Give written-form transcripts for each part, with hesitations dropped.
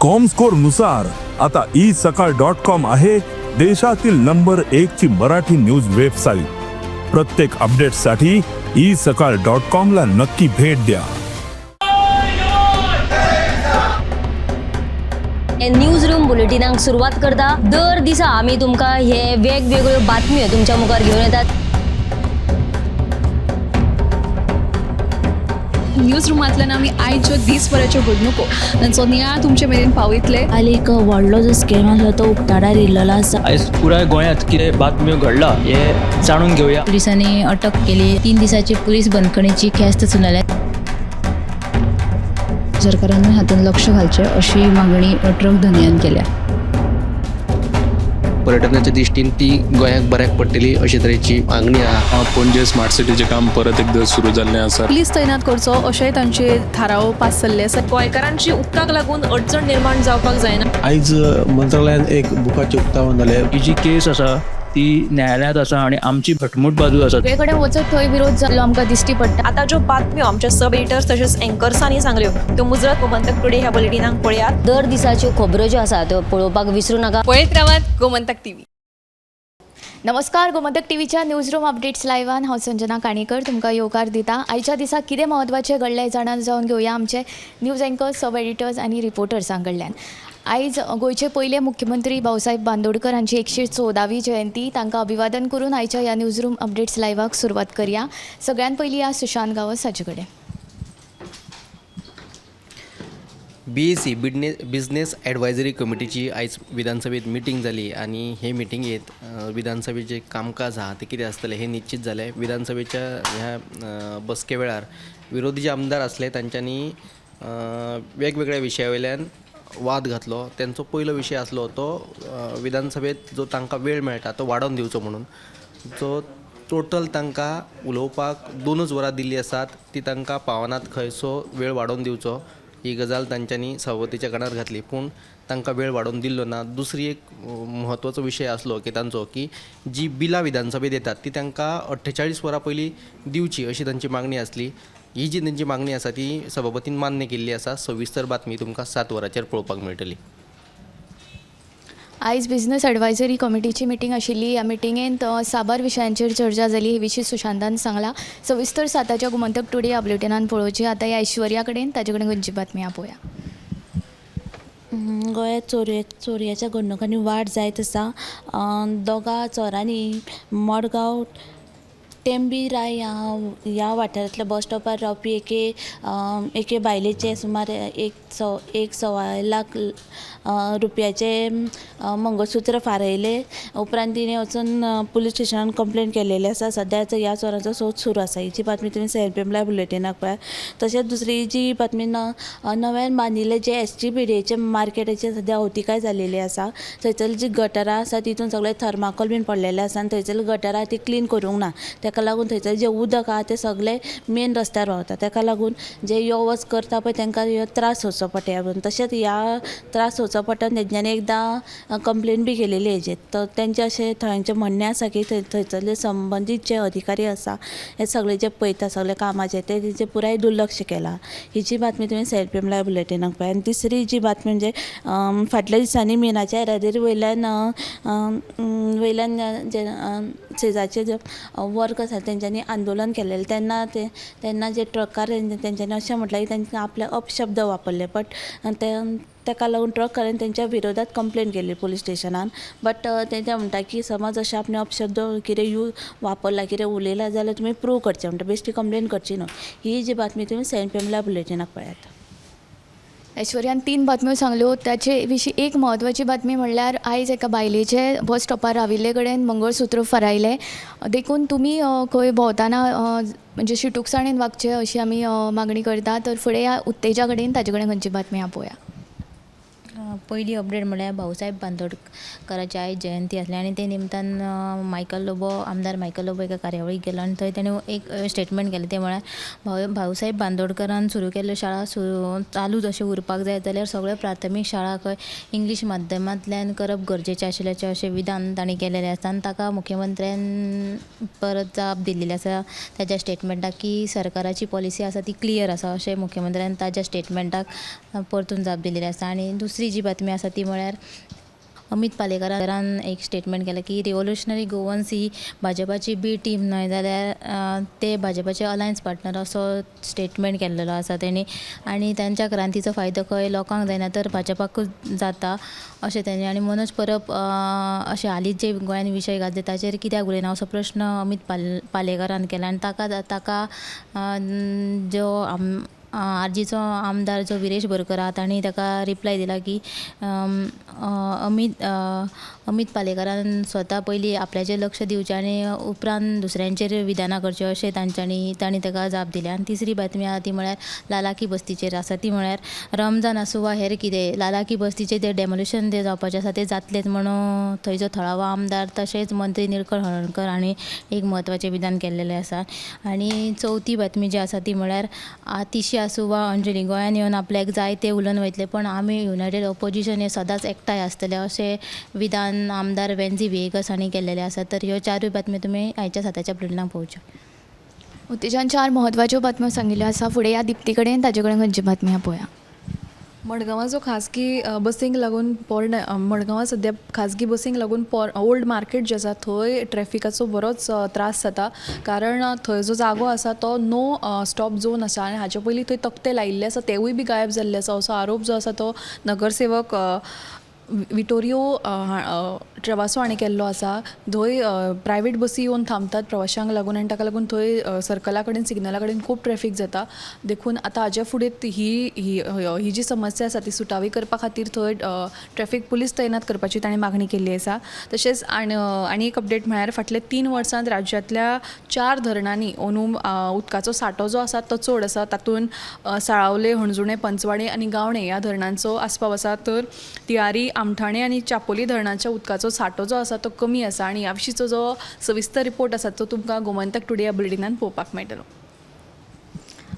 Comscore नुसार आता isakal.com आहे देशातील नंबर 1 ची मराठी न्यूज वेबसाईट। प्रत्येक अपडेटसाठी isakal.com ला नक्की भेट द्या। न्यूज रूम बुलेटिनाक सुरुवात करता। दर दिसा आम्ही तुमका हे वेगवेगळ्यो बातम्यो तुमच्या मुखार घेऊन येतात। न्यूज रूमांतल्यान आमी आयच्यो दिसभराच्यो घडणुको तांचो नियाळ तुमचे मेरेन पावयतले। हालीं एक व्हडलो जो स्कॅम आसलो तो उक्ताडार येयल्लो आसा। आयज पुराय गोंयांत कितें बातम्यो घडला हे जाणून घेवया। पुलिसांनी अटक केली। 3 दिसाची पुलीस बंदखणीची ख्यास्त चलयल्या। सरकारान हातूंत लक्ष घालचें अशी मागणी ट्रक धन्यान केल्या। पर्यटनाच्या दृश्टीन ती गोंयाक बऱ्याक पडटली अशे तरेची मागणी आहा। पणजे स्मार्ट सिटीचें काम परत एकदा सुरू जाल्लें आसा। पुलीस तैनात करचो अशेंय तांचे थाराव पास जाल्ले आसा। गोंयकारांची उदकाक लागून अडचण निर्माण जावपाक जायना। आयज मंत्रालयान एक बुकाचें उक्तावण जालें। ही जी केस आसा ती न्यायालयांत आसा आणि आमची घटमूट बाजू आसा। सगळे कडेन वचत थंय विरोध जाल्लो आमकां दिश्टी पडटा। आता ज्यो बातम्यो आमच्या सब एडिटर्स तशेंच एंकर्सांनी सांगल्यो त्यो मुजरत गोमंतक टुडे ह्या बुलेटिनाक पळयात। दर दिसाच्यो खबरो ज्यो आसा त्यो पळोवपाक विसरू नका। पळयत रावात गोमंतक टीव्ही। नमस्कार, गोमंतक टीव्हीच्या न्यूज रूम अपडेट्स लायव्हान हांव संजना काणेकर तुमकां येवकार दिता। आयच्या दिसा कितें म्हत्वाचें घडलें जाणून जावन घेवया आमचे न्यूज एंकर्स, सब एडिटर्स आनी रिपोर्टर्सां कडल्यान। आयज गोंयचे पयले मुख्यमंत्री भाऊसाहेब बांदोडकर हांची 114वी जयंती। तांकां अभिवादन करून आयच्या ह्या न्यूज रूम अपडेट्स लायव्हाक सुरवात करया। सगळ्यान पयलीं आज सुशांत गावस हाचे कडेन। BAC बिझनेस ॲडवायझरी कमिटीची आयज विधानसभेत मिटींग जाली आणि हे मिटिंगेत विधानसभेचे कामकाज आहा ते कितें आसतलें हे निश्चित जालें। विधानसभेच्या ह्या बसके वेळार विरोधी जे आमदार आसले तांच्यांनी वेगवेगळ्या विशया वयल्यान वाद घातलो। त्यांचो पयलो विशय आसलो तो विधानसभेत जो तांकां वेळ मेळटा तो वाडोवन दिवचो म्हणून। जो टोटल तांकां उलोवपाक 2 वरां दिल्ली आसात ती तांकां पावनात खंयचो वेळ वाडोवन दिवचो ही गजाल तांच्यांनी सभापतीच्या कानार घातली, पूण तांकां वेळ वाडोवन दिल्लो ना। दुसरी एक म्हत्वाचो विशय आसलो की तांचो की जी बिलां विधानसभेत येतात ती तांकां 48 वरां पयलीं दिवची अशी तांची मागणी आसली। ही जी तांची मागणी आसा ती सभापतीन मान्य केल्ली आसा। सविस्तर बातमी तुमकां 7 वरांचेर पळोवपाक मेळटली। आयज बिझनेस ॲडवायझरी कमिटीची मिटींग आशिल्ली। ह्या मिटिंगेंत साबार विशयांचेर चर्चा जाली, हे विशीं सुशांतान सांगला। सविस्तर 7च्या गोमंतक टुडे ह्या बुलेटिनान पळोवची। आतां ह्या ऐश्वर्या कडेन ताजे कडेन खंयची बातमी पळोवया। गोंयांत चोरयाच्या घडणुकांनी वाड जायत आसा। दोगा चोरांनी मडगांव टेंबिराय ह्या वाठारांतल्या बस स्टॉपार रावपी एके बायलेचे सुमार 1.25 लाख रुपयाचे मंगळसूत्र फारयले। उपरांत तिणें वचून पुलीस स्टेशनान कंप्लेंट केलेली आसा। सद्याच ह्या चोरांचो सोद सुरू आसा। हिची बातमी तुमी CLPM लायव्ह बुलेटिनाक पळया। तशेंच दुसरी जी बातमी नव्यान बांदिल्ले जे SGPDचे मार्केटाचे सद्या अवतिकाय जालेली आसा। थंयसर जी गटारां आसा तितून सगळे थर्माकोल बीन पडलेले आसा आनी थंयसर गटारां ती क्लीन करूंक ना। ताका लागून थंयसर जे उदक आहा तें सगळें मेन रस्त्यार व्हांवता। ताका लागून जे यो वच करता पळय तांकां ह्यो त्रास सोंसचो पडटा। ह्या तशेंच ह्या त्रास सोंसचो पडटा तेंच्यांनी एकदां कंप्लेन बी केलेली हेजेर। तर तेंचें अशें थंयचें म्हणणें आसा की थंयसरले संबंदीत जे अधिकारी आसा हे सगळे जे पळयता सगळे कामाचे तेजे पुराय दुर्लक्ष केलां। हिची बातमी तुमी CLPM लायव्ह बुलेटिनाक पळया। आनी तिसरी जी बातमी म्हणजे फाटल्या दिसांनी मिनाच्या येरादारी वयल्यान जे शेजारचे जे वर्ग आसा तेंच्यांनी आंदोलन केलेलें तेन्ना जे ट्रकार तेंच्यांनी अशें म्हटलें की तेंच्यांनी आपले अपशब्द वापरले। बट ताका लागून ट्रकारान तेंच्या विरोधात कंप्लेंट केली पुलीस स्टेशनान। बट ते म्हणटा की समज अशें आपणे अपशब्द कितें वापरला कितें उलयला जाल्यार तुमी प्रूव करचें म्हणटा, बेश्टी कंप्लेंट करची न्हू। ही जी बातमी तुमी CLPM लायव्ह बुलेटिनाक पळयात। ऐश्वर्यान 3 बातम्यो सांगल्यो, त्याचे विशीं एक म्हत्वाची बातमी म्हणल्यार आयज एका बायलेचे बस स्टॉपार राविल्ले कडेन मंगळसूत्र फरायलें। देखून तुमी खंय भोंवताना म्हणजे शिटूकसाणेन वागचें अशी आमी मागणी करता। तर फुडें ह्या उत्तेजा कडेन ताजे कडेन खंयची बातमी पळोवया। पयली अपडेट म्हळ्यार भाऊसाहेब बांदोडकराची आयज जयंती आसली आनी ते निमतान आमदार मायकल लोबो एका कार्यावळीक गेलो आनी थंय ताणें एक स्टेटमेंट केलें। ते म्हळ्यार भाऊसाहेब बांदोडकरान सुरू केल्ल्यो शाळा चालूच अशें उरपाक जाय जाल्यार सगळ्यो प्राथमीक शाळा खंय इंग्लीश माध्यमांतल्यान करप गरजेचें आशिल्ल्याचें अशें विधान ताणें केलेलें आसा। आनी ताका मुख्यमंत्र्यान परत जाप दिल्ली आसा ताच्या स्टेटमेंटाक की सरकाराची पॉलिसी आसा ती क्लियर आसा अशें मुख्यमंत्र्यान ताच्या स्टेटमेंटाक परतून जाप दिल्ली आसा। आनी दुसरी दुसरी जी बातमी आसा ती म्हळ्यार अमित पालेकरान एक स्टेटमेंट केला की रिव्होल्युशनरी गोवन्स ही भाजपाची बी टीम न्हय जाल्यार ते भाजपाचे अलायन्स पार्टनर असो स्टेटमेंट केल्लो आसा तेणी आनी तांच्या क्रांतीचो फायदो खंय लोकांक जायना तर भाजपाकूच जाता अशें तेणी आनी मनोज परब अशे हालींच जे गोंयान विशय गाजले ताचेर कित्याक उलयना असो प्रश्न अमित पालेकरान केला आनी ताका जो आरजीचो आमदार जो विरेश बोरकर आहा ताणी ताका रिप्लाय दिला की अमित पालेकरान स्वता पयलीं आपल्याचेर लक्ष दिवचें आनी उपरांत दुसऱ्यांचेर विधानां करचें अशें तांणी ताका जाप दिल्या. आनी तिसरी बातमी आहा ती म्हळ्यार लालाकी बस्तीचेर आसा ती म्हळ्यार रमजान आसूं वा हेर कितें लालाकी बस्तीचें तें डेमोलिशन तें जावपाचें आसा तें जातलेंच म्हणून थंयचो थळावो आमदार तशेंच मंत्री निळकंठ हळर्णकर हांणी एक म्हत्वाचें विधान केल्लेलें आसा. आनी चवथी बातमी जी आसा ती म्हळ्यार आतिशी आसूं वा अंजली गोंयान येवन आपल्याक जाय तें उलोवन वयतले पण आमी युनायटेड ऑपोजिशन हे सदांच एकठांय आसतले अशें विधान आमदार वेन्झी व्हिएगस हांणी केल्लेलें आसा. तर ह्यो चारूय बातम्यो तुमी आयच्या साताच्या बुलेटिनाक पळोवच्यो. उत्तेजन 4 म्हत्वाच्यो बातम्यो सांगिल्ल्यो आसा. फुडें या दिप्ती कडेन ताजे कडेन खंयची बातमी आहा पळोवया. मडगांवाचो खाजगी बसींक लागून मडगांवां सद्या खाजगी बसींक लागून ओल्ड मार्केट जें आसा थंय ट्रॅफिकाचो बरोच त्रास जाता कारण थंय जो जागो आसा तो नो स्टॉप झोन आसा आनी हाचे पयलीं थंय तक्ते लायिल्ले आसा तेवूय बी गायब जाल्ले आसा असो आरोप जो आसा तो नगरसेवक विटोरियो ट्रेवासो हांणी केल्लो आसा. थंय प्रायवेट बसी येवन थांबतात प्रवाशांक लागून आनी ताका लागून थंय सर्कला कडेन सिग्नला कडेन खूब ट्रॅफिक जाता. देखून आतां हाजे फुडें ही जी समस्या आसा ती सुटावी करपा खातीर थंय ट्रॅफिक पुलीस तैनात करपाची ताणें मागणी केल्ली आसा. तशेंच आनी एक अपडेट म्हळ्यार फाटल्या 3 वर्सांत राज्यांतल्या 4 धरणांनी अंदू उदकाचो सांठो जो आसा तो चड आसा. तातूंत साळावले, हणजुणे, पंचवाडे आनी गावणे ह्या धरणांचो आस्पाव आसा. तर तियारी, आमठाणे आनी चापोली धरणाच्या उदकाचो सांठो जो आसा तो कमी आसा. आनी ह्या विशींचो जो सविस्तर रिपोर्ट आसा तो तुमकां गोमंतक टुडे ह्या बुलेटिनान पळोवपाक मेळटलो.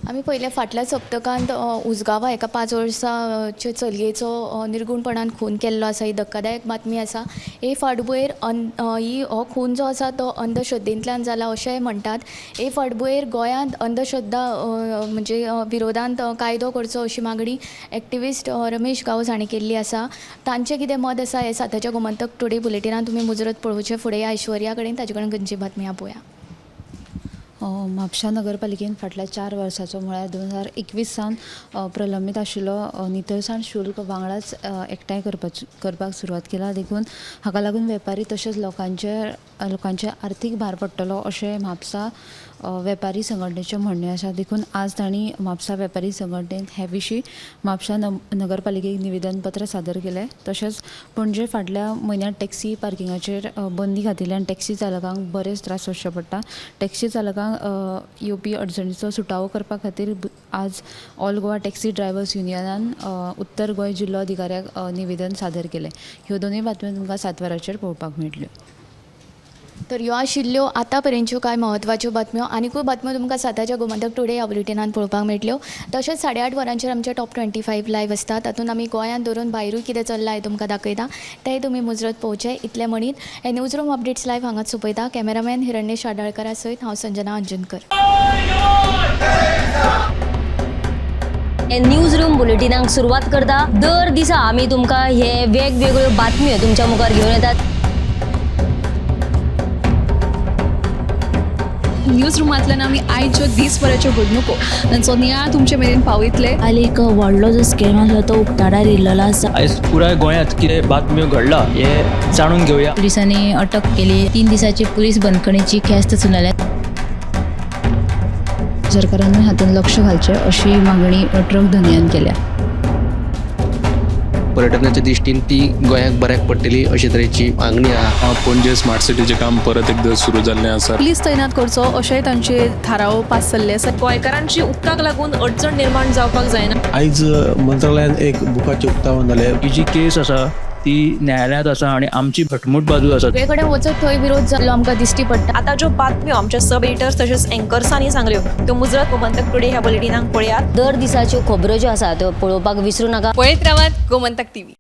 आमी पयले फाटल्या सप्तकांत उजगांवा एका 5 वर्सांच्या चलयेचो निर्गुणपणान खून केल्लो आसा. ही धक्कादायक बातमी आसा. हे फाटभुंयेर हो खून जो आसा तो अंधश्रद्धेंतल्यान जाला अशेंय म्हणटात. हे फाटभुंयेर गोंयांत अंधश्रद्धा म्हणजे विरोधांत कायदो करचो अशी मागणी एक्टिविस्ट रमेश गांवस हांणी केल्ली आसा. तांचें कितें मत आसा हे साताच्या गोमंतक टुडे बुलेटिनान तुमी मुजरत पळोवचें. फुडें या ऐश्वर्या कडेन ताजे कडेन खंयची बातमी आहा पळोवया. म्हापशा नगरपालिकेन फाटल्या 4 वर्साचो म्हळ्यार 2021 सावन प्रलंबीत आशिल्लो नितळसाण शुल्क वांगडाच एकठांय करपाक सुरवात केला. देखून हाका लागून वेपारी तशेंच लोकांचे आर्थीक भार पडटलो अशें म्हापसा वेपारी संघटनेचें म्हणणें आसा. देखून आज तांणी म्हापसा वेपारी संघटनेन हे विशीं म्हापसा नगरपालिकेक निवेदन पत्र सादर केलें. तशेंच पणजे फाटल्या म्हयन्यांत टॅक्सी पार्किंगाचेर बंदी घातिल्ल्यान टॅक्सी चालकांक बरेच त्रास सोंसचे पडटा. टॅक्सी चालकांक येवपी अडचणीचो सुटावो करपा खातीर आज ऑल गोवा टॅक्सी ड्रायव्हर्स युनियनान उत्तर गोंय जिल्लो अधिकाऱ्याक निवेदन सादर केलें. ह्यो दोनूय बातम्यो तुमकां 7 वरांचेर पळोवपाक मेळटल्यो. तर ह्यो आशिल्ल्यो आतां पर्यंतच्यो कांय म्हत्वाच्यो बातम्यो. आनीकूय बातम्यो तुमकां साताच्या गोमंतक टुडे ह्या बुलेटिनान पळोवपाक मेळटल्यो. तशेंच 8:30 वरांचेर आमचे टॉप 25 लायव्ह आसता. तातूंत आमी गोंयांत धरून भायरूय कितें चल्लां हें तुमकां दाखयता. तेंय तुमी मुजरत पळोवचें. इतलें म्हणीत हे न्यूज रूम अपडेट्स लायव्ह हांगाच सोंपयता. कॅमेरामॅन हिरण्येश शाडाळकरा सयत हांव संजना अंजनकर. हे न्यूज रूम बुलेटिनाक सुरवात करता. दर दिसा आमी तुमकां हे वेगवेगळ्यो बातम्यो तुमच्या मुखार घेवन येतात. न्यूज रुमांतल्यान आमी आयच्यो दिसभराच्यो घडणुको तांचो नियाळ तुमचे मेरेन पावयतले. हालीं एक व्हडलो जो स्कॅम आसलो तो उक्ताडार येयल्लो आसा. आयज पुराय गोंयांत कितें बातम्यो घडला हे जाणून घेवया. पुलिसांनी अटक केली. 3 दिसाची पुलीस बंदखणीची ख्यास्त सुनायल्या. सरकारान हातूंत लक्ष घालचें अशी मागणी ट्रक धनियान केल्या. पर्यटनाच्या दिश्टीन ती गोंयाक बऱ्याक पडटली अशे तरेची मागणी आहा. पणजे स्मार्ट सिटीचें काम परत एकदा सुरू जाल्लें आसा. पुलीस तैनात करचो अशेंय तांचे थाराव पास जाल्ले आसा. गोंयकारांची उदकाक लागून अडचण निर्माण जावपाक जायना. आयज मंत्रालयान एक बुकाचें उक्तावण जालें. ही जी केस आसा ती न्यायालयांत आसा आनी आमची घटमूट बाजू आसा. सगळे कडेन वचत थंय विरोध जाल्लो आमकां दिश्टी पडटा. आता ज्यो बातम्यो आमच्या सब एडिटर्स तशेंच एंकर्सांनी सांगल्यो त्यो मुजरत गोमंतक टुडे ह्या बुलेटिनाक पळयात. दर दिसाच्यो खबरो ज्यो आसा त्यो पळोवपाक विसरूं नाका. पळयत रावात गोमंतक टीव्ही.